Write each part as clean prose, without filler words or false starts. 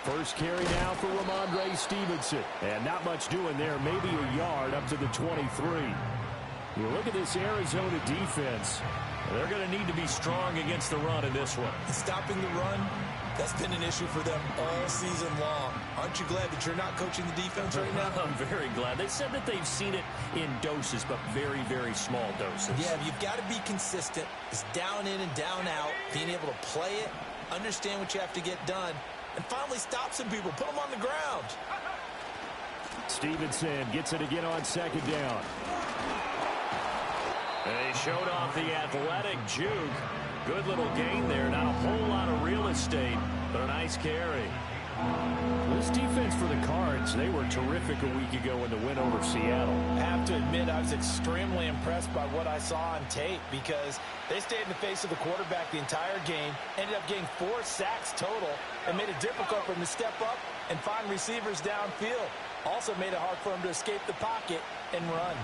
First carry now for Ramondre Stevenson. And not much doing there, maybe a yard up to the 23. You look at this Arizona defense. They're going to need to be strong against the run in this one. Stopping the run, that's been an issue for them all season long. Aren't you glad that you're not coaching the defense right now? I'm very glad. They said that they've seen it in doses, but very, very small doses. Yeah, you've got to be consistent. It's down in and down out, being able to play it, understand what you have to get done, and finally stop some people, put them on the ground. Stevenson gets it again on second down. They showed off the athletic juke. Good little gain there. Not a whole lot of real estate, but a nice carry. This defense for the Cards, they were terrific a week ago in the win over Seattle. I have to admit, I was extremely impressed by what I saw on tape because they stayed in the face of the quarterback the entire game, ended up getting 4 sacks total, and made it difficult for him to step up and find receivers downfield. Also made it hard for him to escape the pocket and run.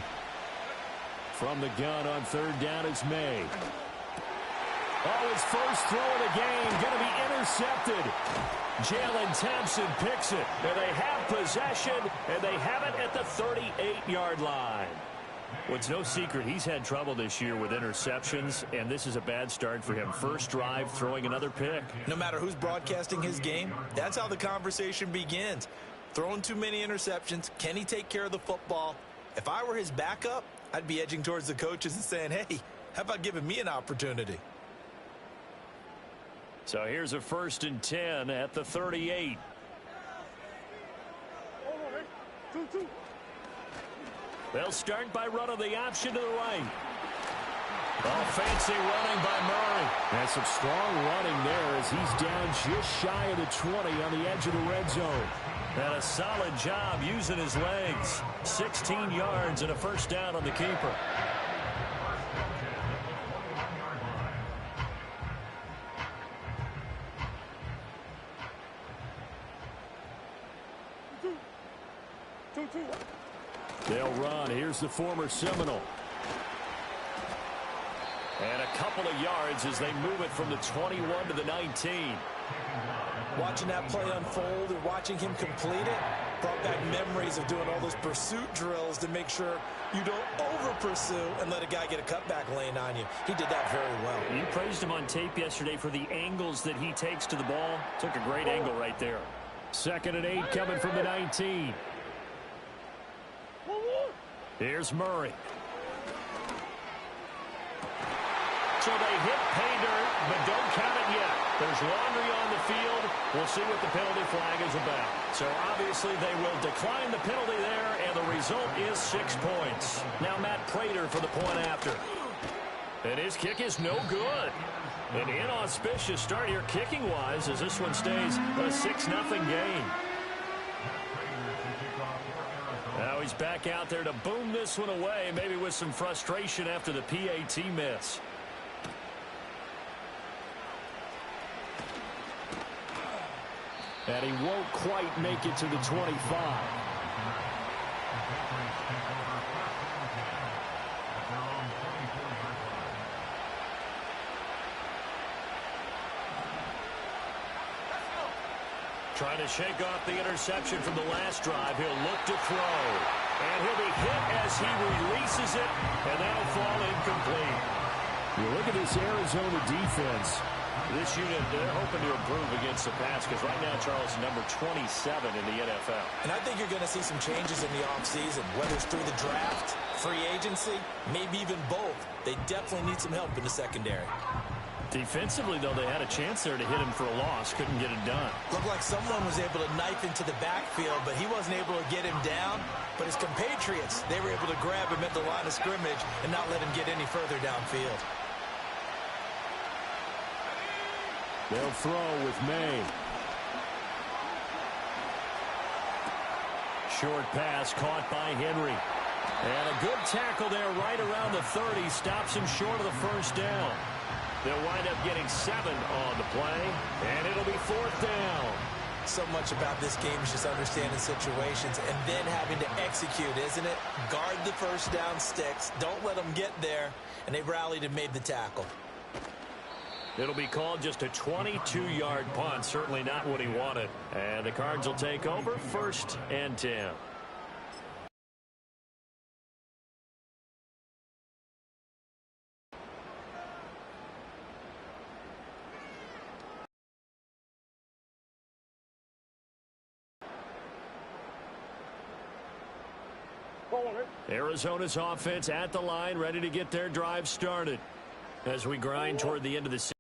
From the gun on third down is May. Oh, his first throw of the game going to be intercepted. Jalen Thompson picks it. And they have possession, and they have it at the 38-yard line. Well, it's no secret he's had trouble this year with interceptions, and this is a bad start for him. First drive, throwing another pick. No matter who's broadcasting his game, that's how the conversation begins. Throwing too many interceptions. Can he take care of the football? If I were his backup, I'd be edging towards the coaches and saying, hey, how about giving me an opportunity? So here's a 1st and 10 at the 38. They'll start by running the option to the right. Oh, fancy running by Murray. And some strong running there as he's down just shy of the 20 on the edge of the red zone. And a solid job using his legs. 16 yards and a first down on the keeper. They'll run. Here's the former Seminole. And a couple of yards as they move it from the 21 to the 19. Watching that play unfold or watching him complete it brought back memories of doing all those pursuit drills to make sure you don't over-pursue and let a guy get a cutback lane on you. He did that very well. You praised him on tape yesterday for the angles that he takes to the ball. Took a great angle right there. 2nd and 8 coming from the 19. Here's Murray. So they hit pay dirt, but don't count it yet. There's laundry on the field. We'll see what the penalty flag is about. So obviously they will decline the penalty there, and the result is 6 points. Now Matt Prater for the point after. And his kick is no good. An inauspicious start here kicking-wise as this one stays a 6-0 game. Now he's back out there to boom this one away, maybe with some frustration after the PAT miss. And he won't quite make it to the 25. Trying to shake off the interception from the last drive. He'll look to throw. And he'll be hit as he releases it, and that'll fall incomplete. You look at this Arizona defense. This unit, they're hoping to improve against the pass because right now, Charles, number 27 in the NFL. And I think you're going to see some changes in the offseason, whether it's through the draft, free agency, maybe even both. They definitely need some help in the secondary. Defensively, though, they had a chance there to hit him for a loss. Couldn't get it done. Looked like someone was able to knife into the backfield, but he wasn't able to get him down. But his compatriots, they were able to grab him at the line of scrimmage and not let him get any further downfield. They'll throw with May. Short pass caught by Henry. And a good tackle there right around the 30. Stops him short of the first down. They'll wind up getting 7 on the play, and it'll be 4th down. So much about this game is just understanding situations and then having to execute, isn't it? Guard the first down sticks. Don't let them get there. And they rallied and made the tackle. It'll be called just a 22-yard punt. Certainly not what he wanted. And the Cards will take over 1st and 10. Arizona's offense at the line, ready to get their drive started. As we grind toward the end of the season,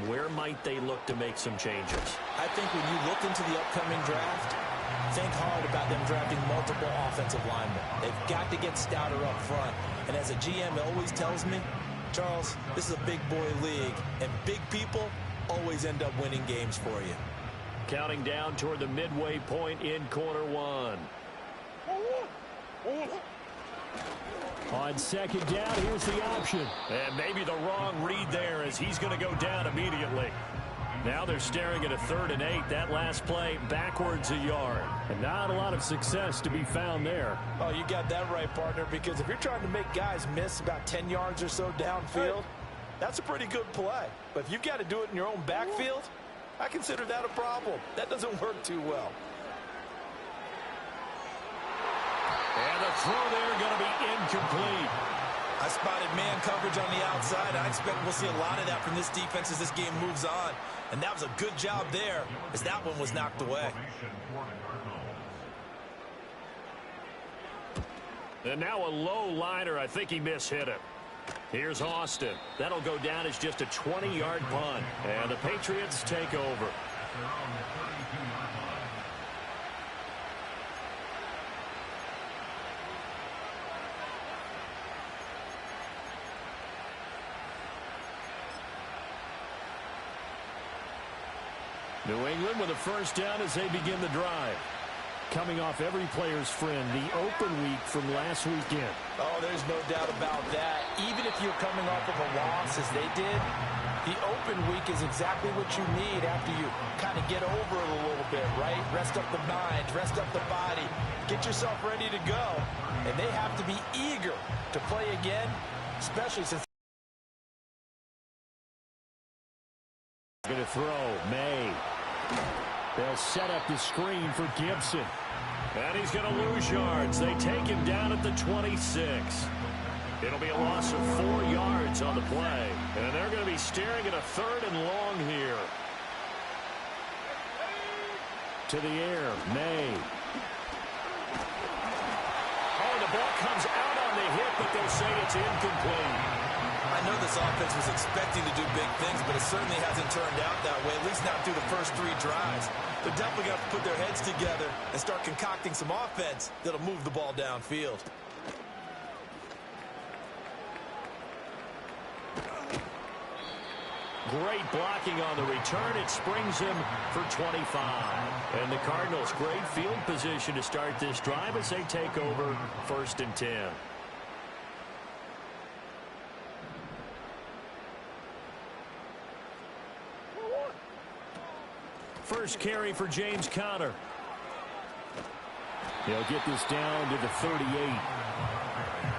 where might they look to make some changes? I think when you look into the upcoming draft, think hard about them drafting multiple offensive linemen. They've got to get stouter up front. And as a GM always tells me, Charles, this is a big boy league, and big people always end up winning games for you. Counting down toward the midway point in quarter one. On 2nd down, here's the option. And maybe the wrong read there as he's going to go down immediately. Now they're staring at a 3rd and 8. That last play backwards a yard. And not a lot of success to be found there. Oh, you got that right, partner, because if you're trying to make guys miss about 10 yards or so downfield, that's a pretty good play. But if you've got to do it in your own backfield, I consider that a problem. That doesn't work too well. And the throw there going to be incomplete. I spotted man coverage on the outside. I expect we'll see a lot of that from this defense as this game moves on. And that was a good job there as that one was knocked away. And now a low liner. I think he mishit it. Here's Austin. That'll go down as just a 20-yard punt. And the Patriots take over. New England with a 1st down as they begin the drive. Coming off every player's friend, the open week from last weekend. Oh, there's no doubt about that. Even if you're coming off of a loss as they did, the open week is exactly what you need after you kind of get over it a little bit, right? Rest up the mind, rest up the body, get yourself ready to go. And they have to be eager to play again, especially since Going to throw, May. They'll set up the screen for Gibson. And he's going to lose yards. They take him down at the 26. It'll be a loss of 4 yards on the play. And they're going to be staring at a 3rd and long here. To the air, May. Oh, the ball comes out on the hit, but they'll say it's incomplete. I know this offense was expecting to do big things, but it certainly hasn't turned out that way, at least not through the first 3 drives. They're definitely going to have to put their heads together and start concocting some offense that'll move the ball downfield. Great blocking on the return. It springs him for 25. And the Cardinals, great field position to start this drive as they take over 1st and 10. First carry for James Conner. They'll get this down to the 38.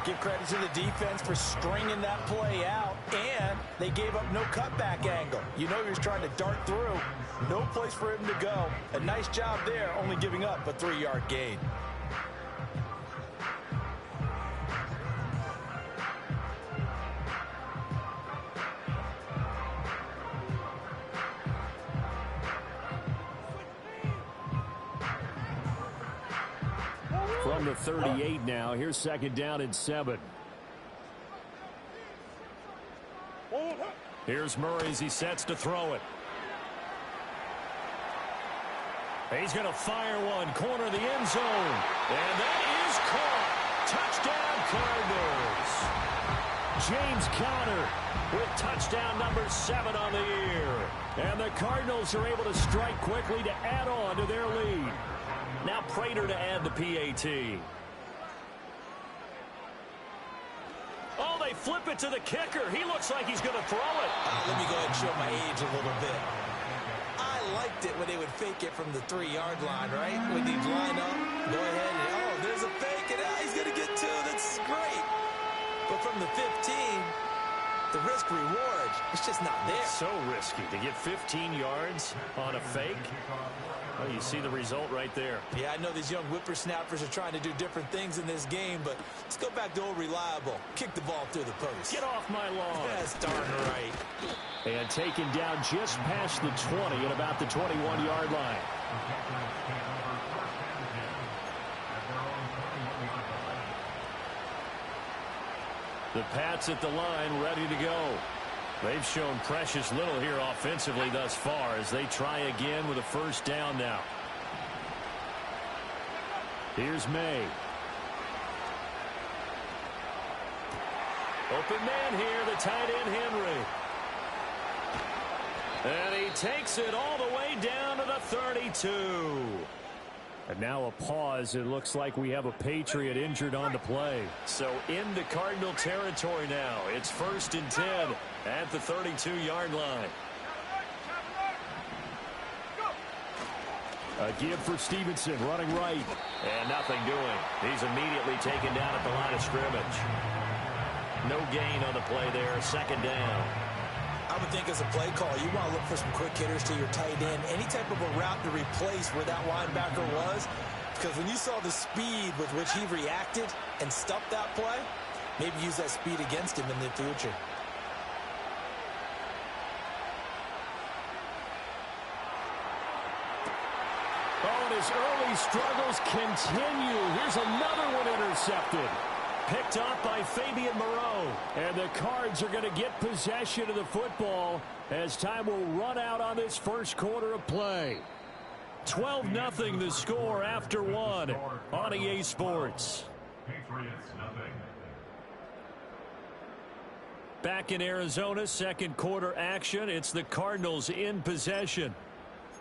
give credit to the defense for stringing that play out, and they gave up no cutback angle. You know he was trying to dart through. No place for him to go. A nice job there, only giving up a 3-yard gain. From the 38 now, here's 2nd down and 7. Here's Murray as he sets to throw it. He's going to fire one, corner of the end zone. And that is caught. Touchdown, Cardinals. James Conner with touchdown number 7 on the year. And the Cardinals are able to strike quickly to add on to their lead. Now Prater to add the PAT. Oh, they flip it to the kicker. He looks like he's going to throw it. Let me go ahead and show my age a little bit. I liked it when they would fake it from the 3-yard line, right? When they'd line up, go ahead, and, oh, there's a fake, and he's going to get 2. That's great. But from the the 15, the risk reward, it's just not there. So risky to get 15 yards on a fake. Well, you see the result right there. Yeah, I know these young whippersnappers are trying to do different things in this game, but let's go back to old reliable. Kick the ball through the post. Get off my lawn. That's darn right. And taken down just past the 20 at about the 21-yard line. The Pats at the line, ready to go. They've shown precious little here offensively thus far as they try again with a first down now. Here's May. Open man here, the tight end Henry. And he takes it all the way down to the 32. And now a pause. It looks like we have a Patriot injured on the play. So into Cardinal territory now. It's 1st and 10 at the 32-yard line. A give for Stevenson, running right. And nothing doing. He's immediately taken down at the line of scrimmage. No gain on the play there. 2nd down. I would think as a play call, you want to look for some quick hitters to your tight end. Any type of a route to replace where that linebacker was. Because when you saw the speed with which he reacted and stuffed that play, maybe use that speed against him in the future. Oh, and his early struggles continue. Here's another one intercepted. Picked up by Fabian Moreau. And the Cards are going to get possession of the football as time will run out on this first quarter of play. 12-0 the score after one on EA Sports. Back in Arizona, second quarter action. It's the Cardinals in possession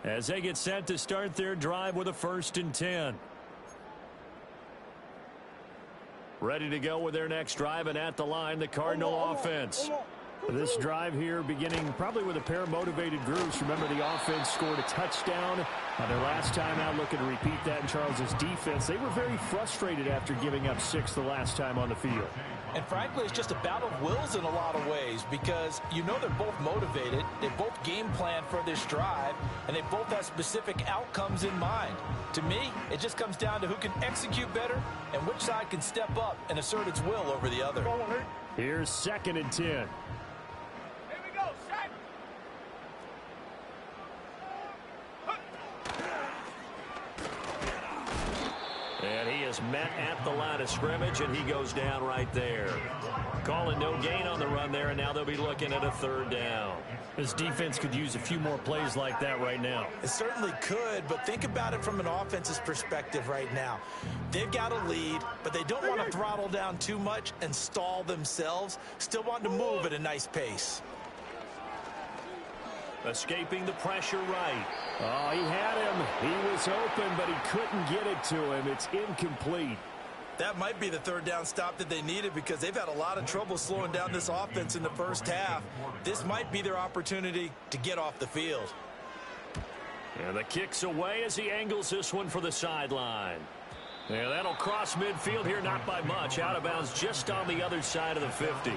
as they get set to start their drive with a 1st and 10. Ready to go with their next drive, and at the line, the Cardinal offense. This drive here beginning probably with a pair of motivated groups. Remember, the offense scored a touchdown on their last time out. Looking to repeat that in Charles's defense. They were very frustrated after giving up 6 the last time on the field. And frankly, it's just a battle of wills in a lot of ways because you know they're both motivated. They both game plan for this drive, and they both have specific outcomes in mind. To me, it just comes down to who can execute better and which side can step up and assert its will over the other. Here's 2nd and 10. And he is met at the line of scrimmage, and he goes down right there. Calling no gain on the run there, and now they'll be looking at a 3rd down. This defense could use a few more plays like that right now. It certainly could, but think about it from an offense's perspective right now. They've got a lead, but they don't want to throttle down too much and stall themselves. Still want to move at a nice pace. Escaping the pressure right. Oh, he had him. He was open, but he couldn't get it to him. It's incomplete. That might be the 3rd down stop that they needed because they've had a lot of trouble slowing down this offense in the first half. This might be their opportunity to get off the field. And the kick's away as he angles this one for the sideline. Yeah, that'll cross midfield here, not by much. Out of bounds just on the other side of the 50.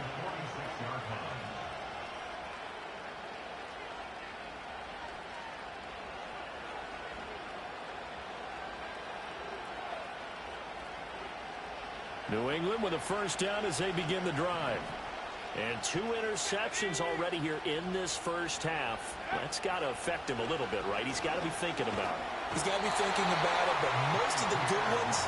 New England with a first down as they begin the drive. And 2 interceptions already here in this first half. That's got to affect him a little bit, right? He's got to be thinking about it. He's got to be thinking about it, but most of the good ones,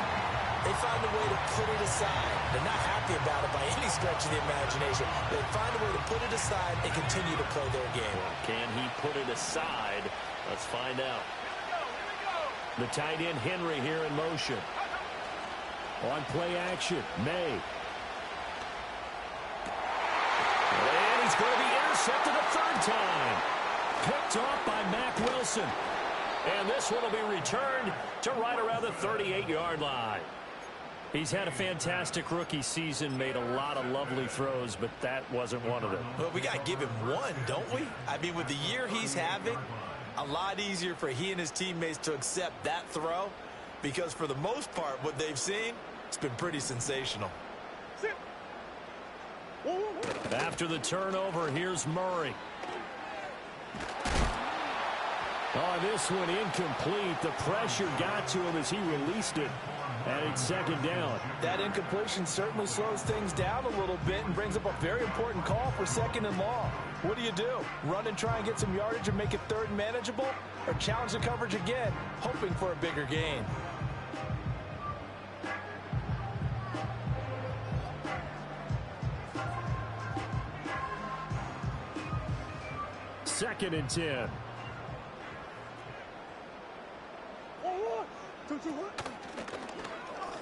they find a way to put it aside. They're not happy about it by any stretch of the imagination. They find a way to put it aside and continue to play their game. Well, can he put it aside? Let's find out. The tight end Henry here in motion. On play action, May. And he's going to be intercepted a 3rd time. Picked off by Mack Wilson. And this one will be returned to right around the 38-yard line. He's had a fantastic rookie season, made a lot of lovely throws, but that wasn't one of them. Well, we got to give him one, don't we? I mean, with the year he's having, a lot easier for he and his teammates to accept that throw because for the most part, what they've seen, it's been pretty sensational. After the turnover, here's Murray. Oh, this one incomplete. The pressure got to him as he released it. And it's second down. That incompletion certainly slows things down a little bit and brings up a very important call for second and long. What do? Run and try and get some yardage and make it third and manageable? Or challenge the coverage again, hoping for a bigger gain? Second and 10.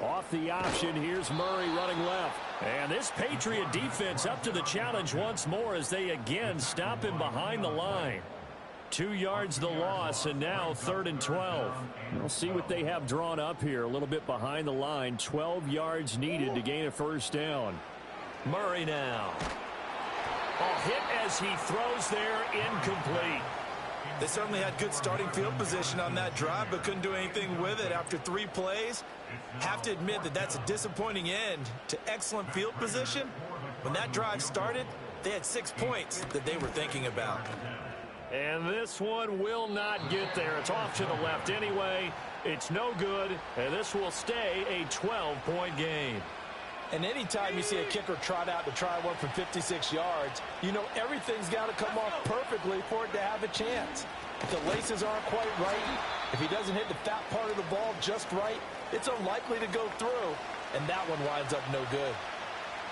Off the option, here's Murray running left. And this Patriot defense up to the challenge once more as they again stop him behind the line. 2 yards the loss, and now 3rd and 12. We'll see what they have drawn up here. A little bit behind the line. 12 yards needed to gain a first down. Murray now. A hit as he throws there, incomplete. They certainly had good starting field position on that drive, but couldn't do anything with it after 3 plays. Have to admit that that's a disappointing end to excellent field position. When that drive started, they had 6 points that they were thinking about. And this one will not get there. It's off to the left anyway. It's no good, and this will stay a 12-point game. And anytime you see a kicker trot out to try one from 56 yards, you know everything's got to come off perfectly for it to have a chance. If the laces aren't quite right, if he doesn't hit the fat part of the ball just right, it's unlikely to go through, and that one winds up no good.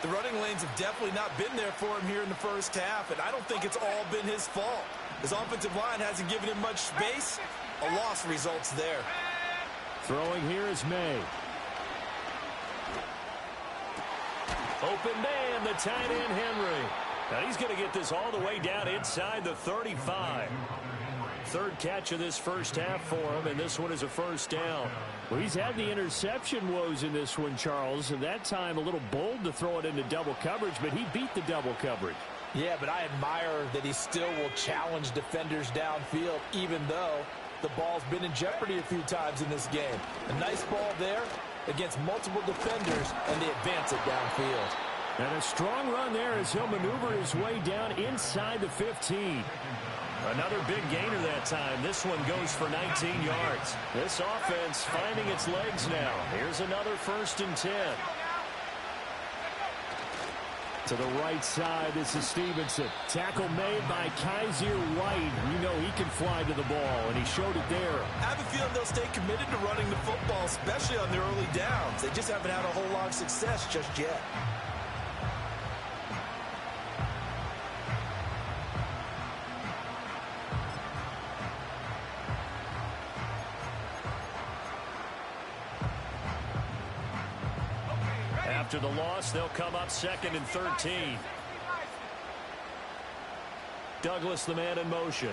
The running lanes have definitely not been there for him here in the first half, and I don't think it's all been his fault. His offensive line hasn't given him much space. A loss results there. Throwing here is May. Open man, the tight end, Henry. Now he's going to get this all the way down inside the 35. 3rd catch of this first half for him, and this one is a first down. Well, he's had the interception woes in this one, Charles, and that time a little bold to throw it into double coverage, but he beat the double coverage. Yeah, but I admire that he still will challenge defenders downfield, even though the ball's been in jeopardy a few times in this game. A nice ball there against multiple defenders, and they advance it downfield. And a strong run there as he'll maneuver his way down inside the 15. Another big gainer that time. This one goes for 19 yards. This offense finding its legs now. Here's another 1st and 10. To the right side, this is Stevenson. Tackle made by Kaiser White. You know he can fly to the ball, and he showed it there. I have a feeling they'll stay committed to running the football, especially on their early downs. They just haven't had a whole lot of success just yet. After the loss, they'll come up 2nd and 13. Douglas, the man in motion.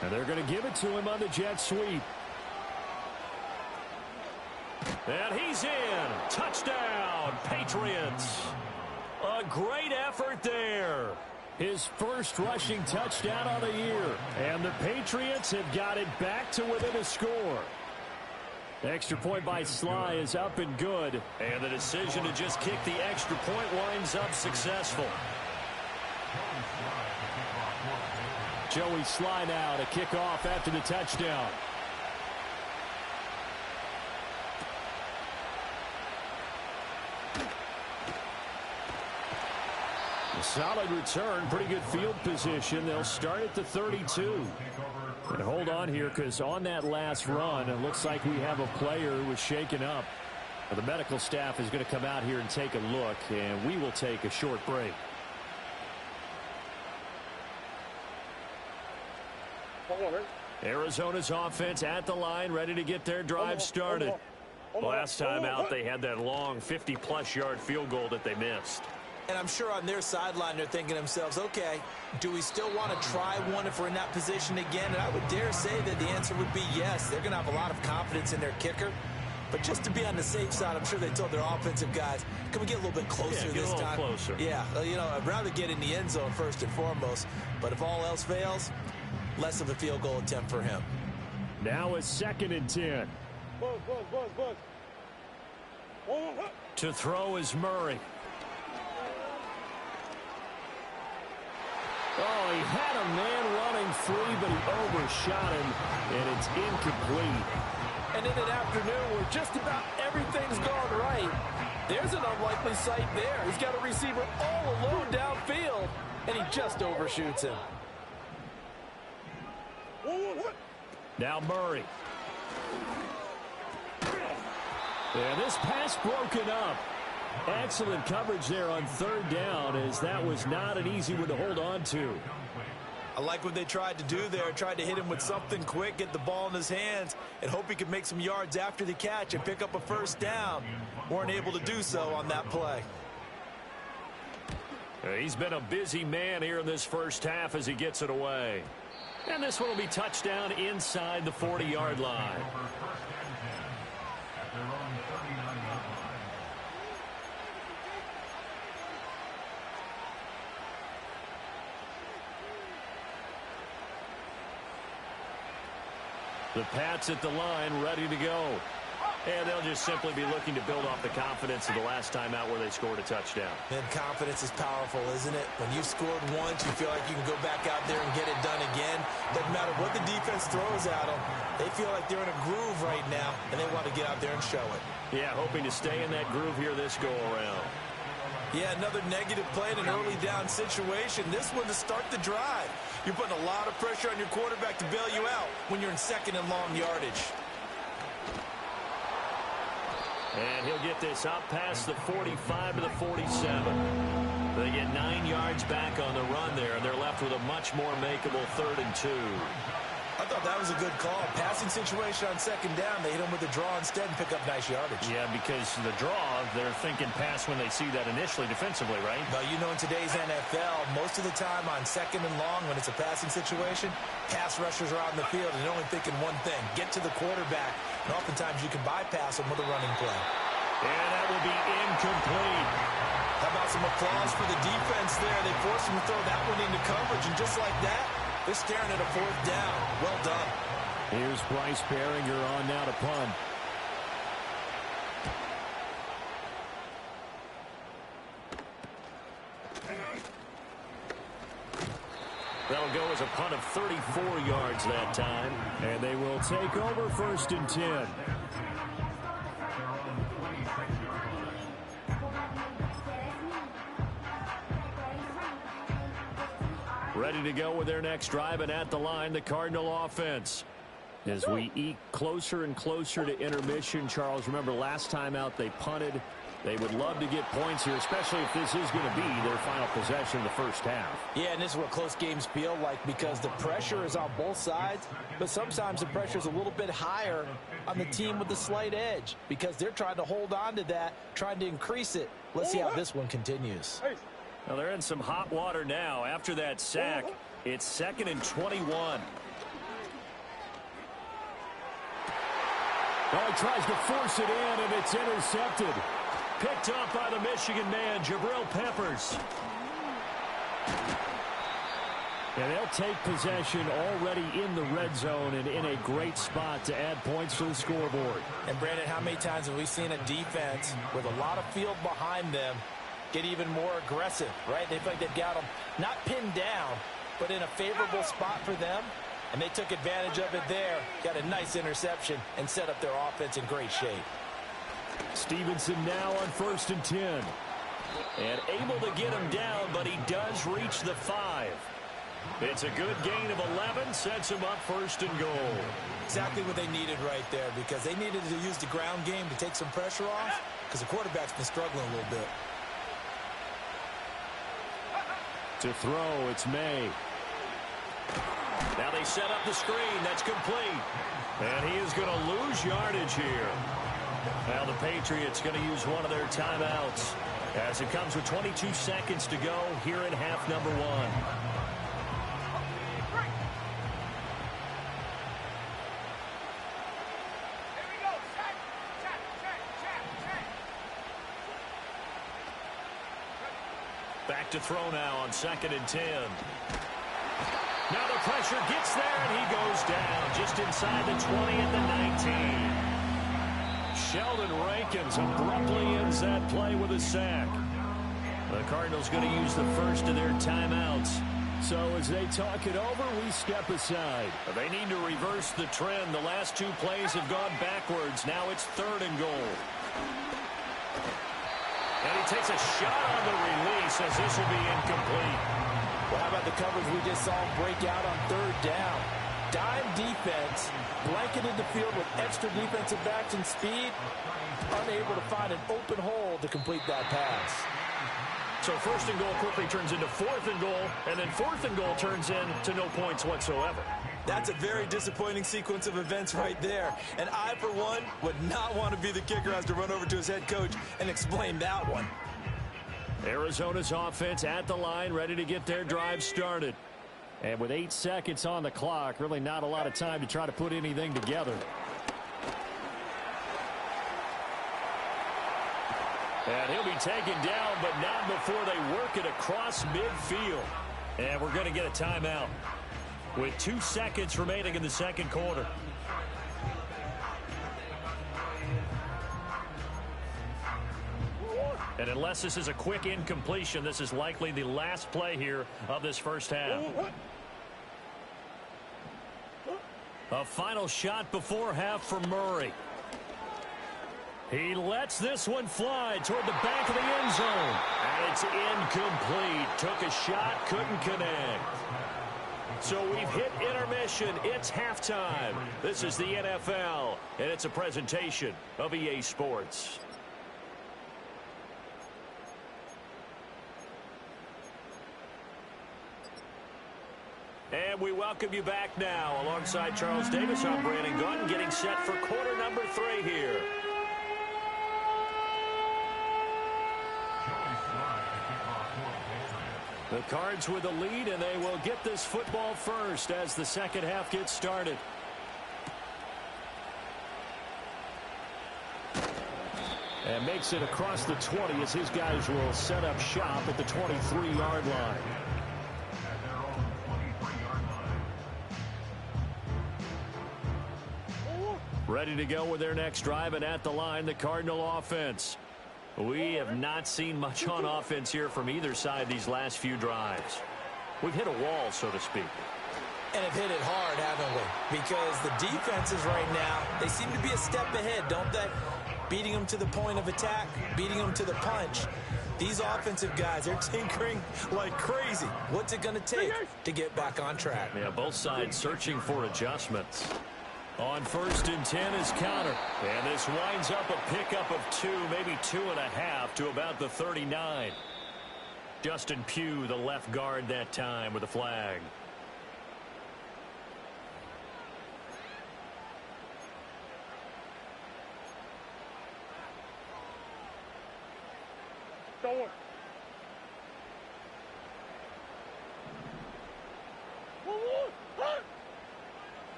And they're going to give it to him on the jet sweep. And he's in. Touchdown, Patriots. A great effort there. His first rushing touchdown on the year. And the Patriots have got it back to within a score. The extra point by Sly is up and good. And the decision to just kick the extra point winds up successful. Joey Sly now to kick off after the touchdown. A solid return, pretty good field position. They'll start at the 32. And hold on here, because on that last run, it looks like we have a player who was shaken up. The medical staff is going to come out here and take a look, and we will take a short break. Arizona's offense at the line, ready to get their drive started. Last time out, they had that long 50-plus yard field goal that they missed. And I'm sure on their sideline they're thinking to themselves, okay, do we still want to try one if we're in that position again? And I would dare say that the answer would be yes. They're going to have a lot of confidence in their kicker. But just to be on the safe side, I'm sure they told their offensive guys, can we get a little bit closer this time? Closer. Yeah, you know, I'd rather get in the end zone first and foremost. But if all else fails, less of a field goal attempt for him. Now it's 2nd and 10. To throw is Murray. had a man running free, but he overshot him, and it's incomplete. And in an afternoon where just about everything's gone right, there's an unlikely sight there. He's got a receiver all alone downfield, and he just overshoots him. Now Murray. And this pass broken up. Excellent coverage there on third down, as that was not an easy one to hold on to. I like what they tried to do there. Tried to hit him with something quick, get the ball in his hands, and hope he could make some yards after the catch and pick up a first down. Weren't able to do so on that play. He's been a busy man here in this first half as he gets it away. And this one will be touchdown inside the 40-yard line. The Pats at the line, ready to go. And they'll just simply be looking to build off the confidence of the last time out where they scored a touchdown. And confidence is powerful, isn't it? When you've scored once, you feel like you can go back out there and get it done again. Doesn't matter what the defense throws at them. They feel like they're in a groove right now, and they want to get out there and show it. Yeah, hoping to stay in that groove here this go-around. Yeah, another negative play in an early down situation. This one to start the drive. You're putting a lot of pressure on your quarterback to bail you out when you're in second and long yardage. And he'll get this up past the 45 to the 47. They get 9 yards back on the run there, and they're left with a much more makeable 3rd and 2. I thought that was a good call. Passing situation on second down. They hit him with a draw instead and pick up nice yardage. Yeah, because the draw, they're thinking pass when they see that initially defensively, right? Well, you know, in today's NFL, most of the time on second and long when it's a passing situation, pass rushers are out in the field and they're only thinking one thing, get to the quarterback. And oftentimes you can bypass them with a running play. And that will be incomplete. How about some applause for the defense there? They forced him to throw that one into coverage, and just like that, they're staring at a 4th down. Well done. Here's Bryce Behringer on now to punt. That'll go as a punt of 34 yards that time. And they will take over 1st and 10. Ready to go with their next drive, and at the line, the Cardinal offense. As we eke closer and closer to intermission, Charles, remember last time out they punted. They would love to get points here, especially if this is going to be their final possession of the first half. Yeah, and this is what close games feel like because the pressure is on both sides, but sometimes the pressure is a little bit higher on the team with the slight edge because they're trying to hold on to that, trying to increase it. Let's see how this one continues. Well, they're in some hot water now. After that sack, it's 2nd and 21. Oh, he tries to force it in, and it's intercepted. Picked up by the Michigan man, Jabril Peppers. And they'll take possession already in the red zone and in a great spot to add points to the scoreboard. And, Brandon, how many times have we seen a defense with a lot of field behind them get even more aggressive, right? They feel like they've got them not pinned down, but in a favorable spot for them. And they took advantage of it there, got a nice interception, and set up their offense in great shape. Stevenson now on 1st and 10. And able to get him down, but he does reach the 5. It's a good gain of 11, sets him up 1st and goal. Exactly what they needed right there because they needed to use the ground game to take some pressure off because the quarterback's been struggling a little bit. To throw, it's May. Now they set up the screen. That's complete. And he is going to lose yardage here. Now the Patriots going to use one of their timeouts as it comes with 22 seconds to go here in half number 1. Back to throw now on 2nd and 10. Now the pressure gets there, and he goes down just inside the 20 at the 19. Sheldon Rankins abruptly ends that play with a sack. The Cardinals going to use the first of their timeouts So as they talk it over, we step aside. They need to reverse the trend. The last two plays have gone backwards. Now it's 3rd and goal. And he takes a shot on the release as this will be incomplete. Well, how about the coverage we just saw him break out on 3rd down? Dime defense, blanketed the field with extra defensive backs and speed, unable to find an open hole to complete that pass. So 1st and goal quickly turns into 4th and goal, and then 4th and goal turns into no points whatsoever. That's a very disappointing sequence of events right there. And I, for one, would not want to be the kicker who has to run over to his head coach and explain that one. Arizona's offense at the line, ready to get their drive started. And with 8 seconds on the clock, really not a lot of time to try to put anything together. And he'll be taken down, but not before they work it across midfield. And we're going to get a timeout with 2 seconds remaining in the second quarter. And unless this is a quick incompletion, this is likely the last play here of this first half. A final shot before half for Murray. He lets this one fly toward the back of the end zone. And it's incomplete. Took a shot, couldn't connect. So we've hit intermission. It's halftime. This is the NFL, and it's a presentation of EA Sports. And we welcome you back now. Alongside Charles Davis, I'm Brandon Gunn, getting set for quarter number 3 here. The Cards with the lead, and they will get this football first as the second half gets started. And makes it across the 20 as his guys will set up shop at the 23-yard line. Ready to go with their next drive, and at the line, the Cardinal offense. We have not seen much on offense here from either side these last few drives. We've hit a wall, so to speak. And have hit it hard, haven't we? Because the defenses right now, they seem to be a step ahead, don't they? Beating them to the point of attack, beating them to the punch. These offensive guys, they're tinkering like crazy. What's it going to take to get back on track? Yeah, both sides searching for adjustments. On 1st and 10 is counter. And this winds up a pickup of 2, maybe 2.5 to about the 39. Justin Pugh, the left guard that time with a flag.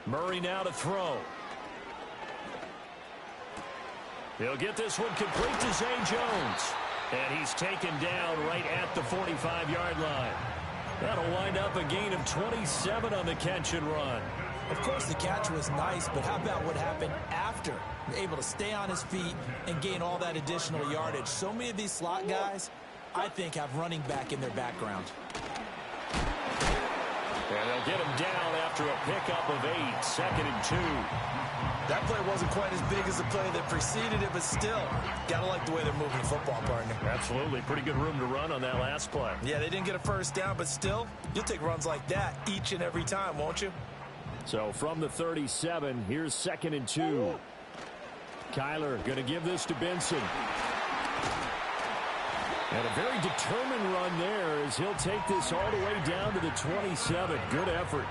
Murray now to throw. He'll get this one complete to Zay Jones. And he's taken down right at the 45-yard line. That'll wind up a gain of 27 on the catch and run. Of course, the catch was nice, but how about what happened after? Able to stay on his feet and gain all that additional yardage. So many of these slot guys, I think, have running back in their background. And they'll get him down after a pickup of 8, 2nd and 2. That play wasn't quite as big as the play that preceded it, but still, gotta like the way they're moving the football, partner. Absolutely. Pretty good room to run on that last play. Yeah, they didn't get a first down, but still, you'll take runs like that each and every time, won't you? So from the 37, here's 2nd and 2. Kyler going to give this to Benson. And a very determined run there as he'll take this all the way down to the 27. Good effort.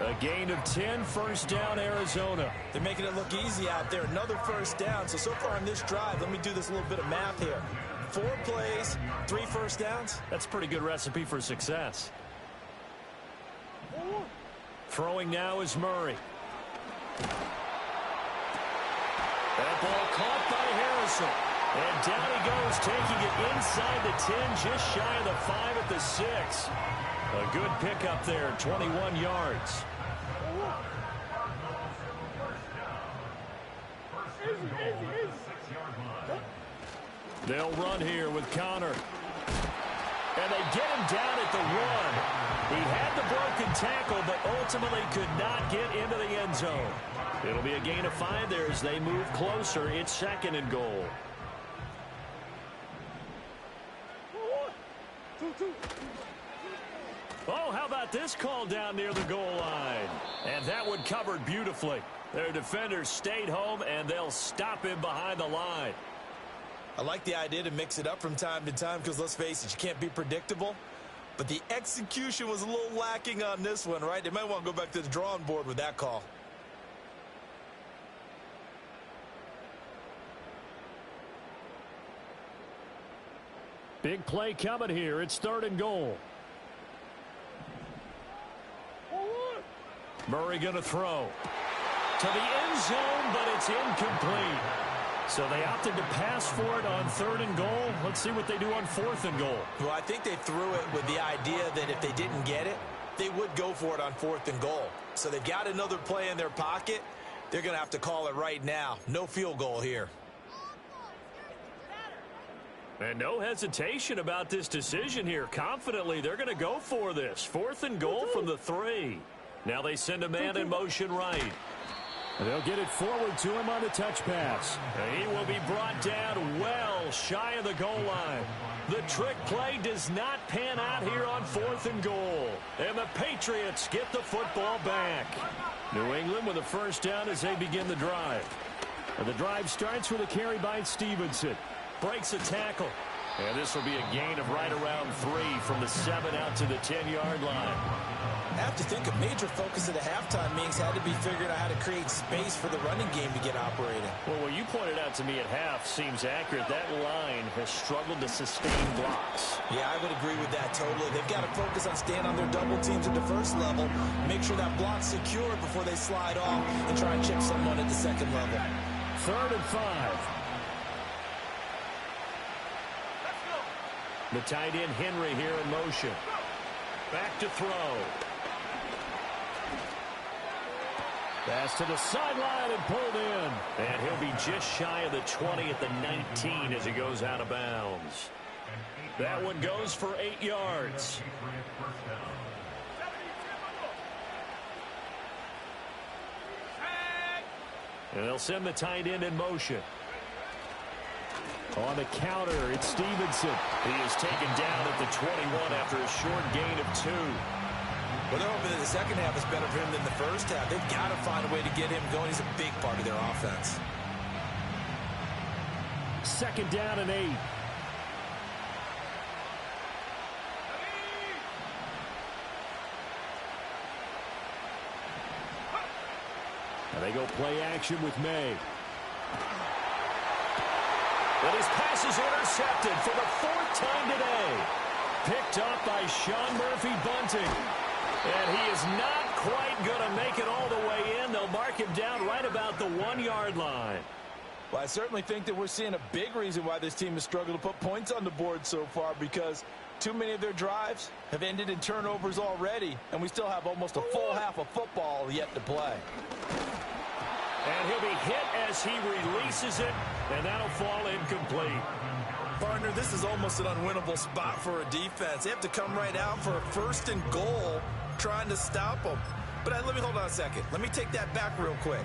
A gain of 10, first down, Arizona. They're making it look easy out there. Another first down. So far in this drive, let me do this little bit of math here. 4 plays, 3 first downs. That's a pretty good recipe for success. Throwing now is Murray. That ball caught by Harrison. And down he goes, taking it inside the 10, just shy of the 5 at the 6. A good pickup there, 21 yards. They'll run here with Connor. And they get him down at the 1. He had the broken tackle, but ultimately could not get into the end zone. It'll be a gain of 5 there as they move closer. It's 2nd and goal. Oh, how about this call down near the goal line? And that one covered beautifully. Their defenders stayed home, and they'll stop him behind the line. I like the idea to mix it up from time to time because, let's face it, you can't be predictable. But the execution was a little lacking on this one, right? They might want to go back to the drawing board with that call. Big play coming here. It's 3rd and goal. Murray going to throw to the end zone, but it's incomplete. So they opted to pass for it on 3rd and goal. Let's see what they do on 4th and goal. Well, I think they threw it with the idea that if they didn't get it, they would go for it on 4th and goal. So they've got another play in their pocket. They're going to have to call it right now. No field goal here. And no hesitation about this decision here. Confidently, they're going to go for this. 4th and goal from the 3. Now they send a man in motion right. They'll get it forward to him on the touch pass. He will be brought down well shy of the goal line. The trick play does not pan out here on 4th and goal. And the Patriots get the football back. New England with a first down as they begin the drive. And the drive starts with a carry by Stevenson. Breaks a tackle. And this will be a gain of right around 3 from the 7 out to the 10-yard line. I have to think a major focus at the halftime meetings had to be figuring out how to create space for the running game to get operating. Well, what you pointed out to me at half seems accurate. That line has struggled to sustain blocks. Yeah, I would agree with that totally. They've got to focus on staying on their double teams at the first level, make sure that block's secure before they slide off and try and chip someone at the second level. 3rd and 5. The tight end Henry here in motion. Back to throw. Pass to the sideline and pulled in. And he'll be just shy of the 20 at the 19 as he goes out of bounds. That one goes for 8 yards. And they'll send the tight end in motion. On the counter, it's Stevenson. He is taken down at the 21 after a short gain of 2. Well, they're hoping that the second half is better for him than the first half. They've got to find a way to get him going. He's a big part of their offense. 2nd down and 8. And they go play action with May. But his pass is intercepted for the 4th time today. Picked up by Sean Murphy-Bunting. And he is not quite going to make it all the way in. They'll mark him down right about the 1-yard line. Well, I certainly think that we're seeing a big reason why this team has struggled to put points on the board so far, because too many of their drives have ended in turnovers already, and we still have almost a full half of football yet to play. And he'll be hit as he releases it, and that'll fall incomplete. Partner, this is almost an unwinnable spot for a defense. They have to come right out for a 1st and goal trying to stop them. But let me hold on a second. Let me take that back real quick.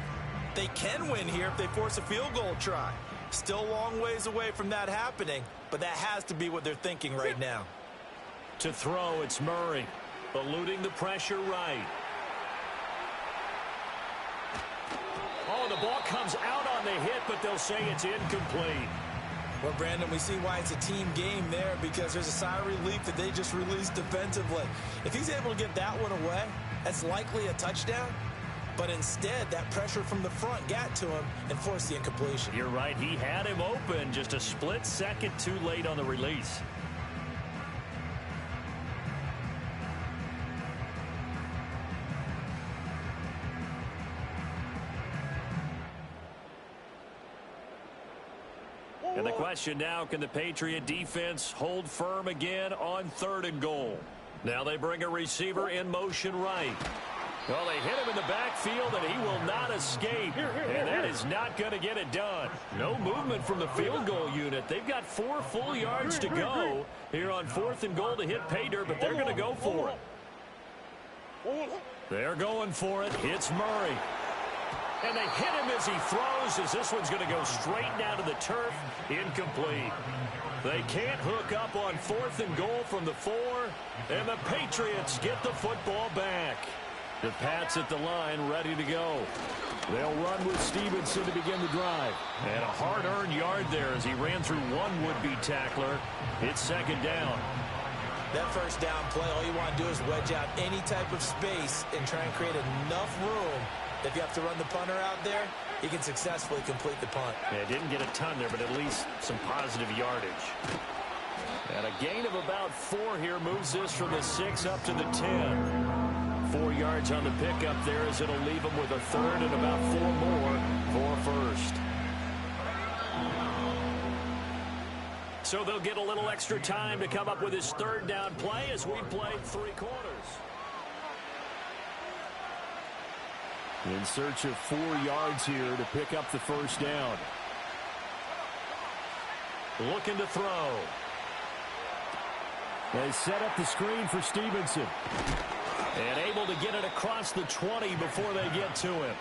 They can win here if they force a field goal try. Still a long ways away from that happening, but that has to be what they're thinking right now. To throw, it's Murray, eluding the pressure right. Oh, the ball comes out on the hit, but they'll say it's incomplete. Well, Brandon, we see why it's a team game there, because there's a sigh of relief that they just released defensively. If he's able to get that one away, that's likely a touchdown. But instead, that pressure from the front got to him and forced the incompletion. You're right. He had him open, just a split second too late on the release. And the question now, can the Patriot defense hold firm again on 3rd and goal? Now they bring a receiver in motion right. Well, they hit him in the backfield, and he will not escape. And that is not going to get it done. No movement from the field goal unit. They've got 4 full yards to go here on 4th and goal to hit pay dirt, but they're going to go for it. They're going for it. It's Murray. And they hit him as he throws, as this one's going to go straight down to the turf. Incomplete. They can't hook up on 4th and goal from the 4, and the Patriots get the football back. The Pats at the line, ready to go. They'll run with Stevenson to begin the drive. And a hard-earned yard there as he ran through one would-be tackler. It's 2nd down. That first down play, all you want to do is wedge out any type of space and try and create enough room. If you have to run the punter out there, he can successfully complete the punt. Yeah, didn't get a ton there, but at least some positive yardage. And a gain of about 4 here moves this from the 6 up to the 10. 4 yards on the pickup there as it'll leave him with a 3rd and about 4 more for 1st. So they'll get a little extra time to come up with his 3rd down play as we've played 3 quarters. In search of 4 yards here to pick up the 1st down. Looking to throw. They set up the screen for Stevenson. And able to get it across the 20 before they get to him.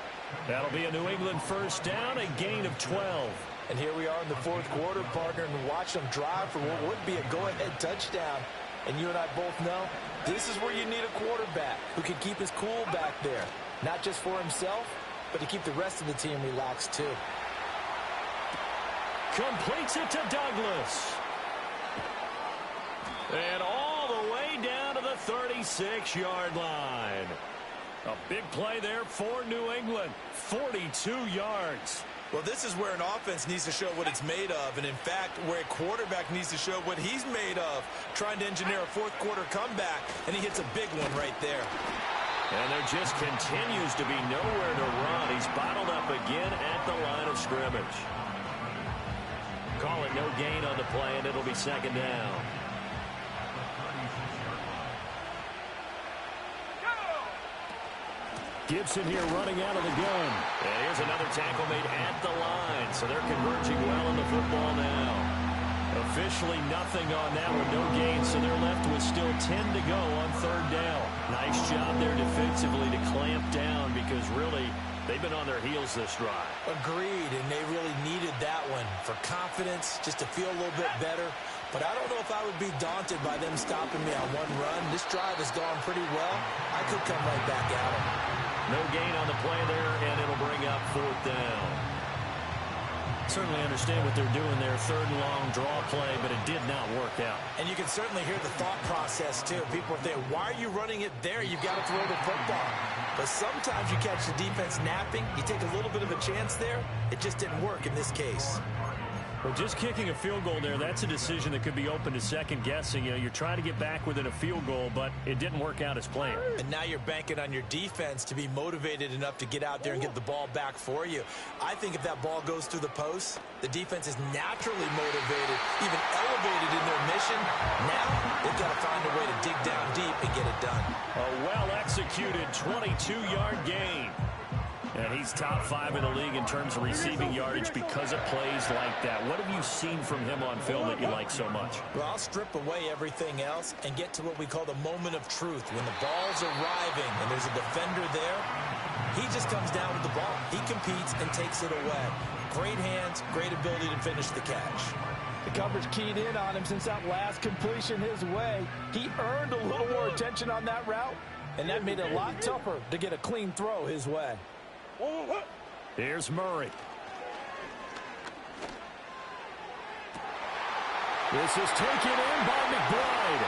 That'll be a New England 1st down, a gain of 12. And here we are in the 4th quarter, partner, and watch them drive for what would be a go-ahead touchdown. And you and I both know this is where you need a quarterback who can keep his cool back there. Not just for himself, but to keep the rest of the team relaxed, too. Completes it to Douglas. And all the way down to the 36-yard line. A big play there for New England. 42 yards. Well, this is where an offense needs to show what it's made of, and in fact, where a quarterback needs to show what he's made of, trying to engineer a 4th quarter comeback, and he hits a big one right there. And there just continues to be nowhere to run. He's bottled up again at the line of scrimmage. Call it no gain on the play, and it'll be 2nd down. Gibson here running out of the gun. And here's another tackle made at the line. So they're converging well on the football now. Officially nothing on that one. No gain. So they're left with still 10 to go on 3rd down. Nice job there defensively to clamp down because really they've been on their heels this drive. Agreed, and they really needed that one for confidence, just to feel a little bit better. But I don't know if I would be daunted by them stopping me on one run. This drive has gone pretty well. I could come right back at them. No gain on the play there, and it'll bring up 4th down. Certainly understand what they're doing there. 3rd and long draw play, but it did not work out. And you can certainly hear the thought process, too. People are thinking, why are you running it there? You've got to throw the football. But sometimes you catch the defense napping. You take a little bit of a chance there. It just didn't work in this case. Well, just kicking a field goal there, that's a decision that could be open to second guessing. You know, you're trying to get back within a field goal, but it didn't work out as planned. And now you're banking on your defense to be motivated enough to get out there and get the ball back for you. I think if that ball goes through the post, the defense is naturally motivated, even elevated in their mission. Now they've got to find a way to dig down deep and get it done. A well-executed 22-yard gain. And he's top 5 in the league in terms of receiving yardage because of plays like that. What have you seen from him on film that you like so much? Well, I'll strip away everything else and get to what we call the moment of truth. When the ball's arriving and there's a defender there, he just comes down with the ball. He competes and takes it away. Great hands, great ability to finish the catch. The coverage keyed in on him since that last completion his way. He earned a little more attention on that route, and that made it a lot tougher to get a clean throw his way. Here's Murray. This is taken in by McBride.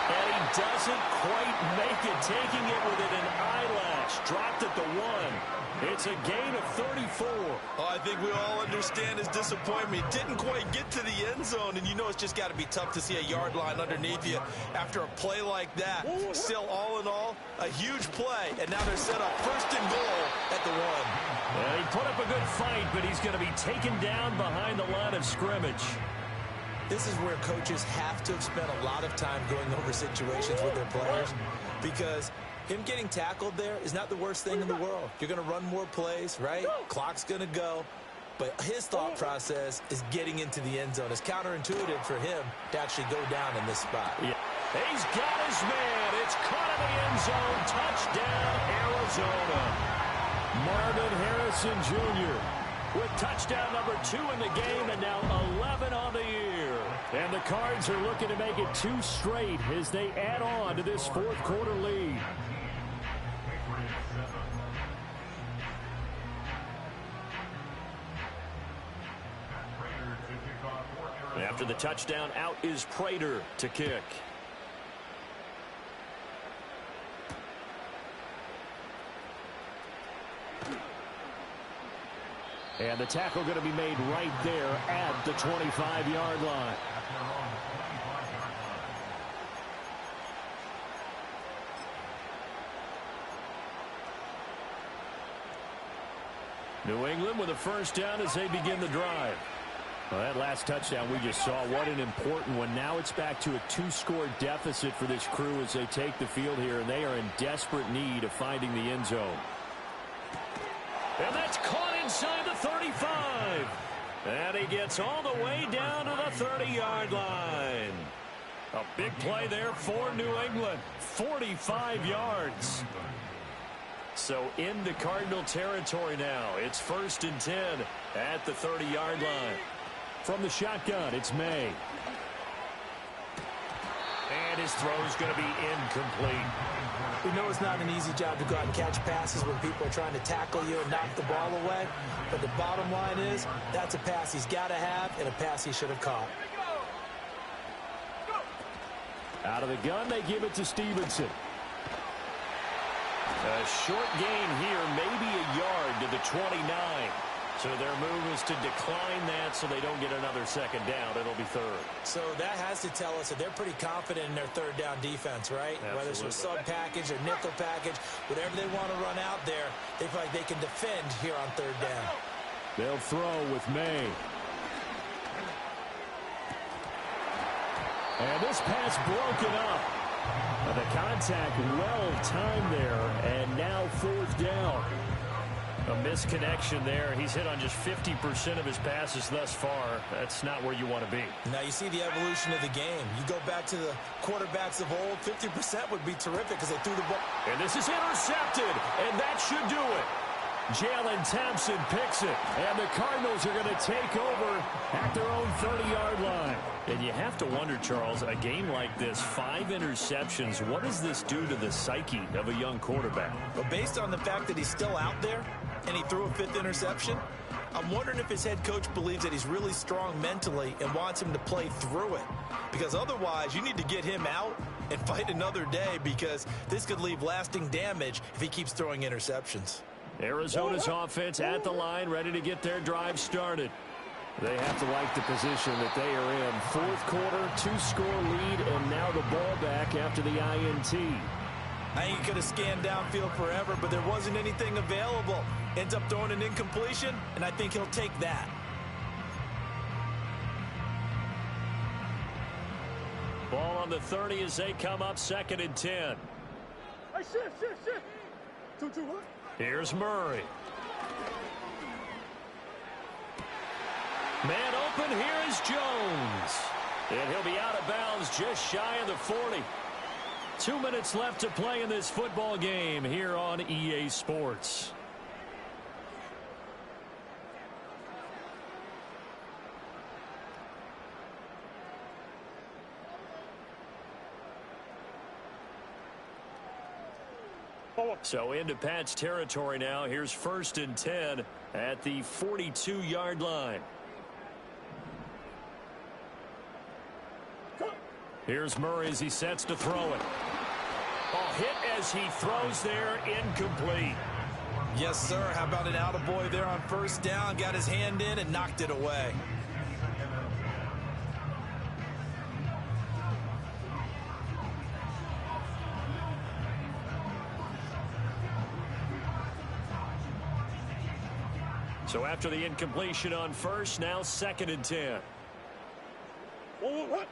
And he doesn't quite make it, taking it within an eyelash. Dropped at the 1. It's a gain of 34. Oh, I think we all understand his disappointment. He didn't quite get to the end zone, and you know it's just got to be tough to see a yard line underneath you after a play like that. Still, all in all, a huge play, and now they're set up 1st and goal at the 1. Well, he put up a good fight, but he's going to be taken down behind the line of scrimmage. This is where coaches have to have spent a lot of time going over situations with their players, because Him getting tackled there is not the worst thing in the world. You're going to run more plays, right? Clock's going to go. But his thought process is getting into the end zone. It's counterintuitive for him to actually go down in this spot. Yeah. He's got his man. It's caught in the end zone. Touchdown, Arizona. Marvin Harrison Jr. with touchdown number 2 in the game, and now 11 on the year. And the Cards are looking to make it 2 straight as they add on to this fourth quarter lead. After the touchdown, out is Prater to kick. And the tackle going to be made right there at the 25-yard line. New England with a first down as they begin the drive. Well, that last touchdown we just saw, what an important one. Now it's back to a 2-score deficit for this crew as they take the field here, and they are in desperate need of finding the end zone. And that's caught inside the 35. And he gets all the way down to the 30-yard line. A big play there for New England. 45 yards. So into Cardinal territory now. It's 1st and 10 at the 30-yard line. From the shotgun, it's May. And his throw is going to be incomplete. We know it's not an easy job to go out and catch passes when people are trying to tackle you and knock the ball away. But the bottom line is, that's a pass he's got to have and a pass he should have caught. Out of the gun, they give it to Stevenson. A short gain here, maybe a yard to the 29. So their move is to decline that so they don't get another second down. It'll be 3rd. So that has to tell us that they're pretty confident in their third down defense, right? Absolutely. Whether it's a sub package or nickel package, whatever they want to run out there, they feel like they can defend here on 3rd down. They'll throw with May. And this pass broken up. The contact well timed there, and now 4th down. A misconnection there. He's hit on just 50% of his passes thus far. That's not where you want to be. Now you see the evolution of the game. You go back to the quarterbacks of old, 50% would be terrific because they threw the ball. And this is intercepted, and that should do it. Jalen Thompson picks it, and the Cardinals are going to take over at their own 30-yard line. And you have to wonder, Charles, a game like this, 5 interceptions, what does this do to the psyche of a young quarterback? But based on the fact that he's still out there and he threw a 5th interception, I'm wondering if his head coach believes that he's really strong mentally and wants him to play through it. Because otherwise, you need to get him out and fight another day, because this could leave lasting damage if he keeps throwing interceptions. Arizona's offense at the line, ready to get their drive started. They have to like the position that they are in. 4th quarter, 2-score lead, and now the ball back after the INT. I think he could have scanned downfield forever, but there wasn't anything available. Ends up throwing an incompletion, and I think he'll take that. Ball on the 30 as they come up 2nd and 10. Hey, shift. 2-2, what? Here's Murray. Man open, here is Jones. And he'll be out of bounds just shy of the 40. 2 minutes left to play in this football game here on EA Sports. So into Pat's territory now. Here's 1st and 10 at the 42-yard line. Here's Murray as he sets to throw it. Oh, hit as he throws there, incomplete. Yes, sir. How about an attaboy there on 1st down? Got his hand in and knocked it away. So after the incompletion on 1st, now 2nd and 10. What?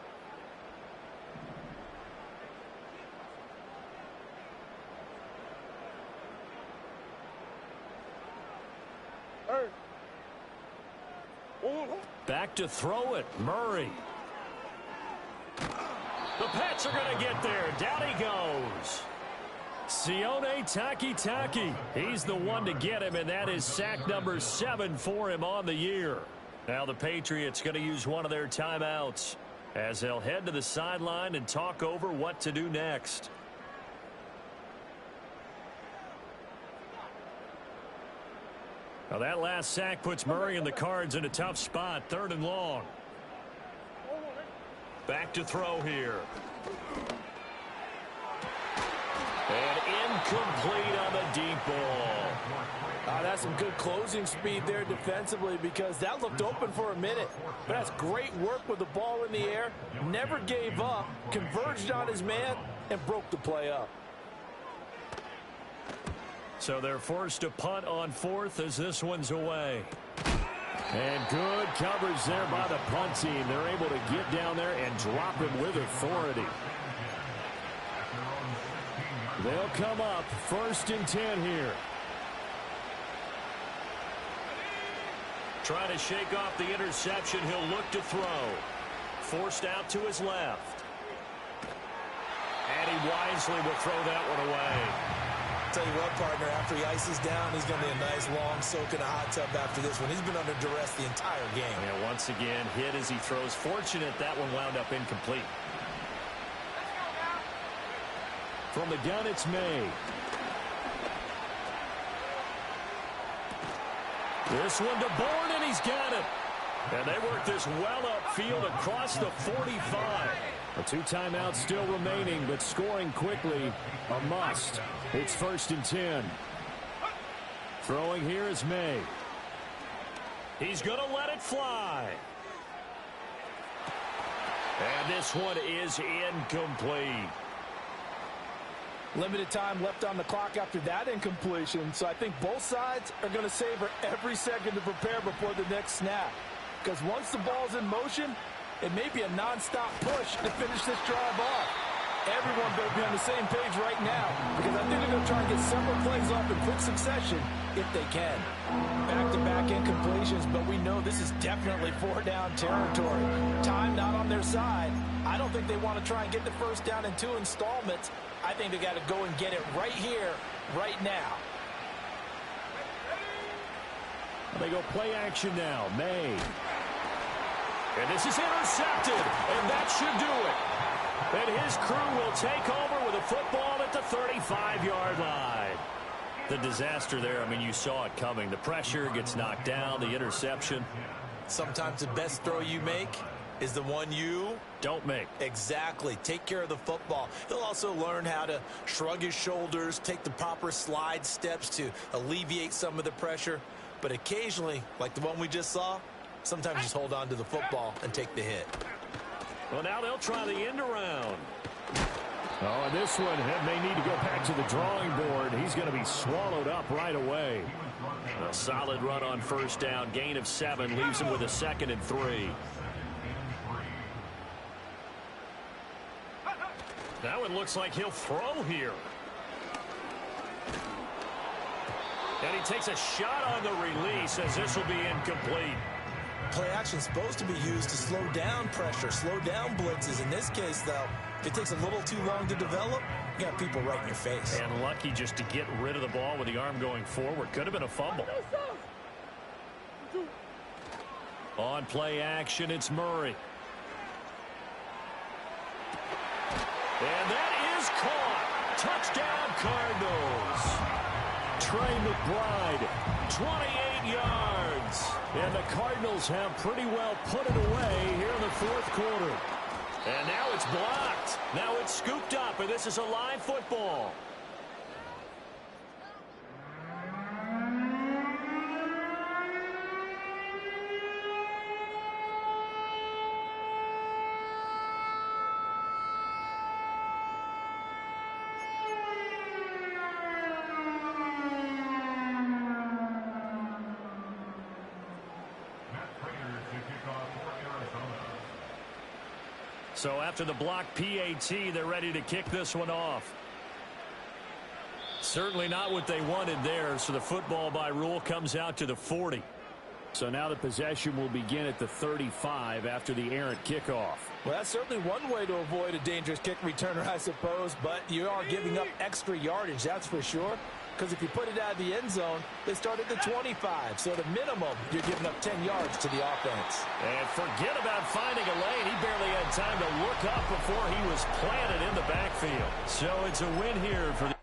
Back to throw it. Murray. The Pats are going to get there. Down he goes. Sione Takitaki. He's the one to get him, and that is sack number 7 for him on the year. Now the Patriots going to use one of their timeouts as they'll head to the sideline and talk over what to do next. Now that last sack puts Murray and the Cards in a tough spot. 3rd and long. Back to throw here. And incomplete on the deep ball. That's some good closing speed there defensively, because that looked open for a minute. But that's great work with the ball in the air. Never gave up, converged on his man, and broke the play up. So they're forced to punt on 4th as this one's away. And good coverage there by the punt team. They're able to get down there and drop him with authority. They'll come up 1st and 10 here. Trying to shake off the interception. He'll look to throw. Forced out to his left. And he wisely will throw that one away. Tell you what, partner, after he ices down, he's going to be a nice long soak in a hot tub after this one. He's been under duress the entire game. And once again, hit as he throws. Fortunate that one wound up incomplete. From the gun, it's May. This one to Bourne, and he's got it. And they work this well upfield across the 45. The 2 timeouts still remaining, but scoring quickly a must. It's 1st and 10. Throwing here is May. He's going to let it fly. And this one is incomplete. Limited time left on the clock after that incompletion, so I think both sides are going to savor every second to prepare before the next snap. Because once the ball's in motion, it may be a non-stop push to finish this drive off. Everyone better be on the same page right now, because I think they're going to try and get several plays off in quick succession if they can. Back-to-back incompletions, but we know this is definitely 4-down territory. Time not on their side. I don't think they want to try and get the first down in 2 installments. I think they got to go and get it right here, right now. They go play action now. May. And this is intercepted, and that should do it. And his crew will take over with a football at the 35-yard line. The disaster there, I mean, you saw it coming. The pressure gets knocked down, the interception. Sometimes the best throw you make is the one you don't make. Exactly. Take care of the football. He'll also learn how to shrug his shoulders, take the proper slide steps to alleviate some of the pressure. But occasionally, like the one we just saw, sometimes just hold on to the football and take the hit. Well, now they'll try the end around. Oh, and this one may need to go back to the drawing board. He's going to be swallowed up right away. A solid run on 1st down. Gain of 7 leaves him with a 2nd and 3. Now it looks like he'll throw here. And he takes a shot on the release as this will be incomplete. Play action is supposed to be used to slow down pressure, slow down blitzes. In this case, though, if it takes a little too long to develop, you got people right in your face. And lucky just to get rid of the ball with the arm going forward. Could have been a fumble. On play action, it's Murray. And that is caught. Touchdown, Cardinals. Trey McBride, 28 yards. And the Cardinals have pretty well put it away here in the 4th quarter. And now it's blocked. Now it's scooped up, and this is a live football. So after the block PAT, they're ready to kick this one off. Certainly not what they wanted there, so the football by rule comes out to the 40. So now the possession will begin at the 35 after the errant kickoff. Well, that's certainly one way to avoid a dangerous kick returner, I suppose, but you are giving up extra yardage, that's for sure. Because if you put it out of the end zone, they start at the 25. So the minimum, you're giving up 10 yards to the offense. And forget about finding a lane. He barely had time to look up before he was planted in the backfield. So it's a win here for the